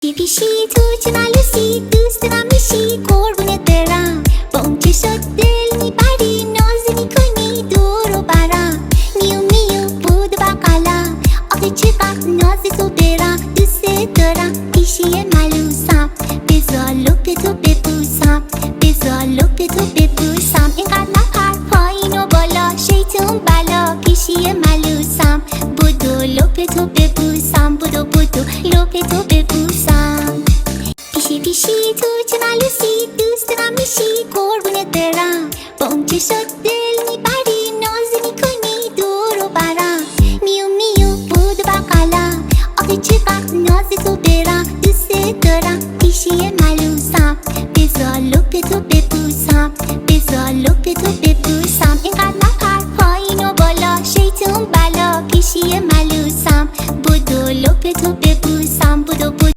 پیشی تو چه ملوسی دوست دارم میشی قربونت برم با اون چشات دل میبری ناز میکنی دور و برم میو میو بود بغلم آخه چقدر ناز تو برم دوست دارم پیشی ملوسم بذار لپ تو ببوسم بذار لپ تو ببوسم اینقدر نپر پایین و بالا شیطون بلا پیشی ملوسم بودو لپ تو ببوسم بودو لپ تو ببوسم پیشی تو چه ملوسی دوست دارم میشی قربونت برم با اون چشات